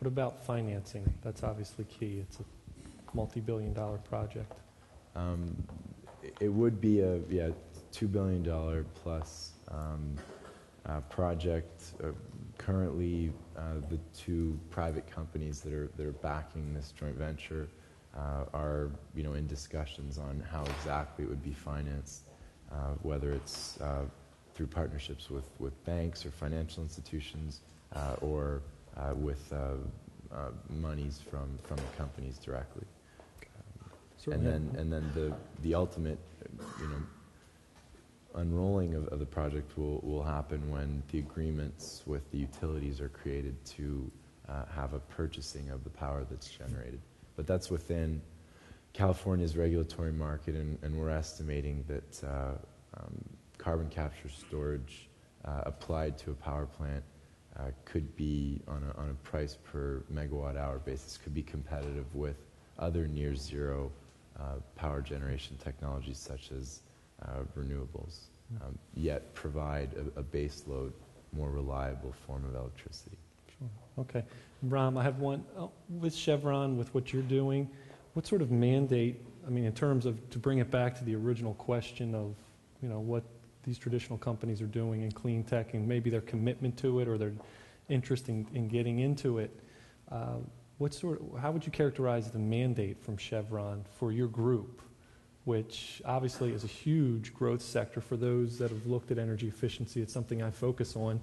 What about financing? That's obviously key. It's a multi-billion-dollar project. It would be a $2 billion plus project. Currently, the two private companies that are backing this joint venture are in discussions on how exactly it would be financed, whether it's through partnerships with banks or financial institutions, or with monies from the companies directly. And then the ultimate unrolling of the project will happen when the agreements with the utilities are created to have a purchasing of the power that's generated. But that's within California's regulatory market, and we're estimating that carbon capture storage applied to a power plant could be on a price per megawatt hour basis, could be competitive with other near zero power generation technologies such as renewables, yet provide a base load, more reliable form of electricity. Sure. Okay. Ram, I have one. With Chevron, with what you're doing, what sort of mandate, in terms of, to bring it back to the original question of, what these traditional companies are doing in clean tech and maybe their commitment to it or their interest in getting into it, how would you characterize the mandate from Chevron for your group, which obviously is a huge growth sector for those that have looked at energy efficiency? It's something I focus on.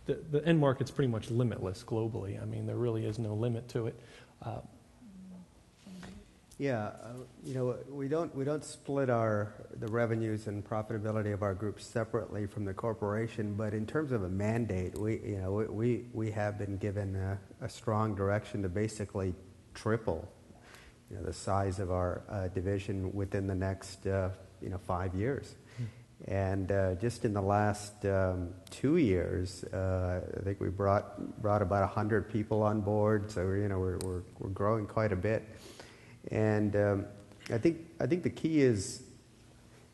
The end market's pretty much limitless globally. There really is no limit to it. We don't split the revenues and profitability of our group separately from the corporation, but in terms of a mandate, we have been given a strong direction to basically triple the size of our division within the next 5 years. And just in the last 2 years, I think we brought about 100 people on board. So we're growing quite a bit. And I think the key is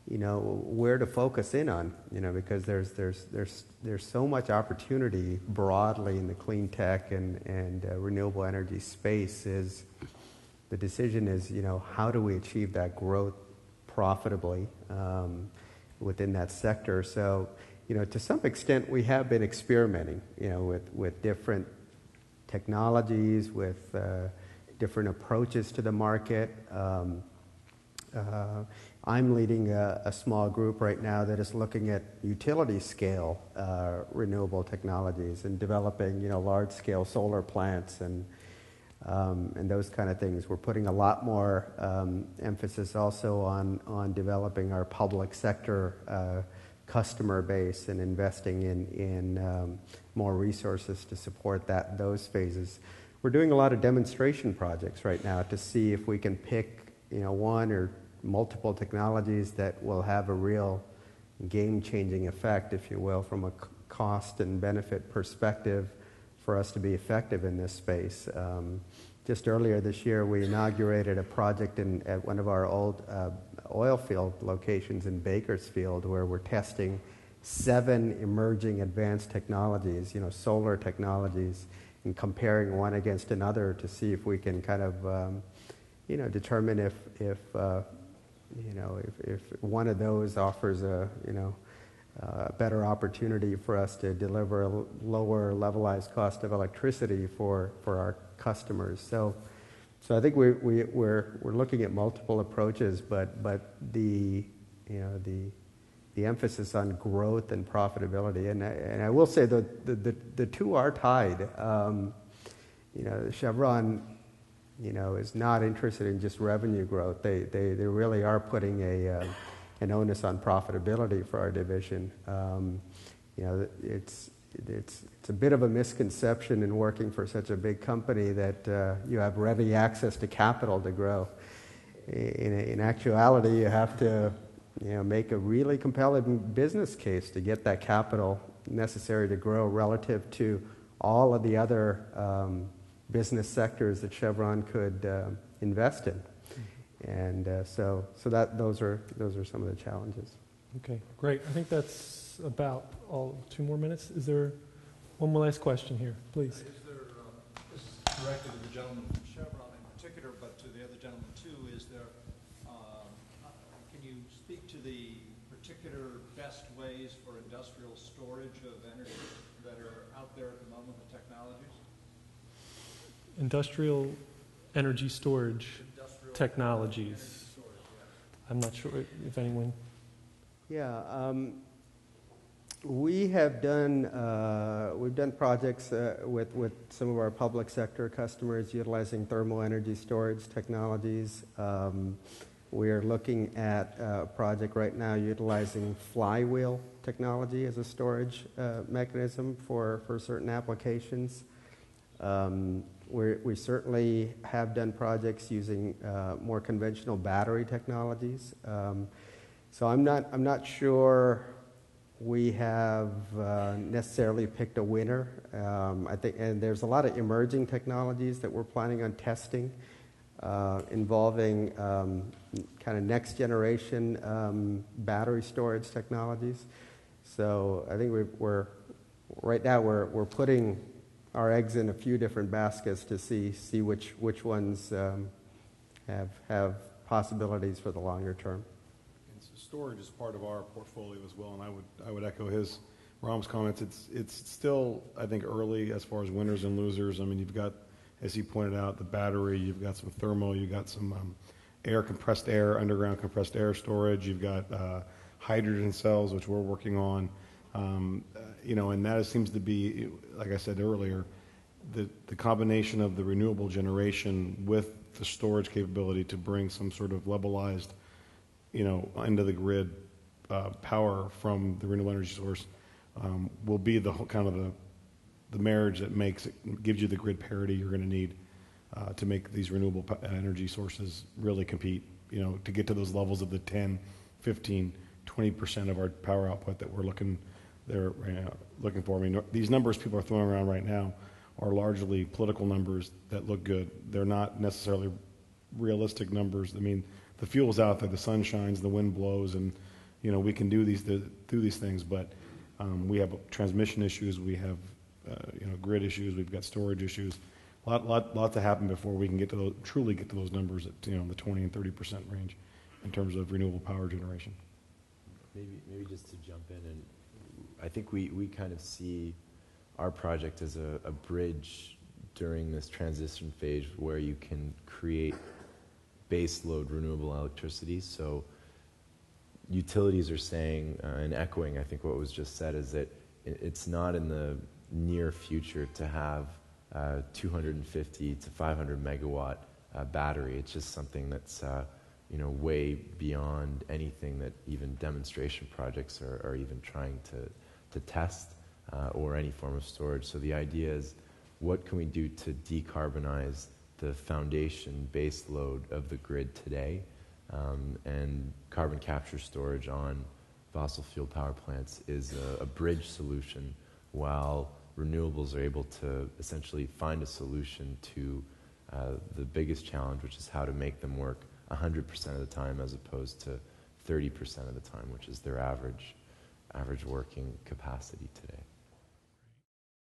where to focus in on, because there's so much opportunity broadly in the clean tech and renewable energy space. The decision is how do we achieve that growth profitably within that sector. So to some extent we have been experimenting with different technologies, with different approaches to the market. I'm leading a small group right now that is looking at utility scale renewable technologies and developing large scale solar plants and those kind of things. We're putting a lot more emphasis also on developing our public sector customer base and investing in more resources to support those phases. We're doing a lot of demonstration projects right now to see if we can pick one or multiple technologies that will have a real game-changing effect, if you will, from a cost and benefit perspective for us to be effective in this space. Just earlier this year, we inaugurated a project at one of our old oil field locations in Bakersfield, where we're testing 7 emerging advanced technologies, solar technologies, and comparing one against another to see if we can kind of, determine if one of those offers a better opportunity for us to deliver a lower levelized cost of electricity for our customers. So I think we're looking at multiple approaches, but the emphasis on growth and profitability, and I will say that the two are tied. Chevron, is not interested in just revenue growth. They really are putting an onus on profitability for our division. It's a bit of a misconception in working for such a big company that you have ready access to capital to grow. In actuality, you have to make a really compelling business case to get that capital necessary to grow relative to all of the other business sectors that Chevron could invest in. And so those are some of the challenges. Okay, great. I think that's about all. 2 more minutes. Is there one more last question here, please? Is there directed to the gentleman from Chevron in particular, but to the other gentleman too, is there, can you speak to the particular best ways for industrial storage of energy that are out there at the moment, the technologies? Industrial energy storage Industrial technologies. energy storage, yeah. I'm not sure if anyone. Yeah, we have done we've done projects with some of our public sector customers utilizing thermal energy storage technologies. We are looking at a project right now utilizing flywheel technology as a storage mechanism for certain applications. We certainly have done projects using more conventional battery technologies. So I'm not sure we have necessarily picked a winner. I think, and there's a lot of emerging technologies that we're planning on testing, involving kind of next generation battery storage technologies. So I think we're right now we're putting our eggs in a few different baskets to see which ones have possibilities for the longer term. Storage is part of our portfolio as well, and I would echo Ram's comments. It's still, I think, early as far as winners and losers. I mean, you've got, as he pointed out, the battery. You've got some thermal. You've got some compressed air, underground compressed air storage. You've got hydrogen cells, which we're working on. And that seems to be, like I said earlier, the combination of the renewable generation with the storage capability to bring some sort of levelized into the grid power from the renewable energy source will be the kind of the marriage that gives you the grid parity you're going to need to make these renewable energy sources really compete. To get to those levels of the 10, 15, 20% of our power output that we're looking for. I mean, these numbers people are throwing around right now are largely political numbers that look good. They're not necessarily realistic numbers. I mean, the fuel's out there, the sun shines, the wind blows, and we can do these things. But we have transmission issues, we have grid issues, we've got storage issues. Lot to happen before we can truly get to those numbers at the 20 and 30% range in terms of renewable power generation. Maybe just to jump in, and I think we kind of see our project as a bridge during this transition phase where you can create base load renewable electricity. So utilities are saying, and echoing I think what was just said, is that it's not in the near future to have 250 to 500 megawatt battery. It's just something that's way beyond anything that even demonstration projects are even trying to test, or any form of storage. So the idea is, what can we do to decarbonize the foundation base load of the grid today, and carbon capture storage on fossil fuel power plants is a bridge solution, while renewables are able to essentially find a solution to the biggest challenge, which is how to make them work 100% of the time as opposed to 30% of the time, which is their average working capacity today.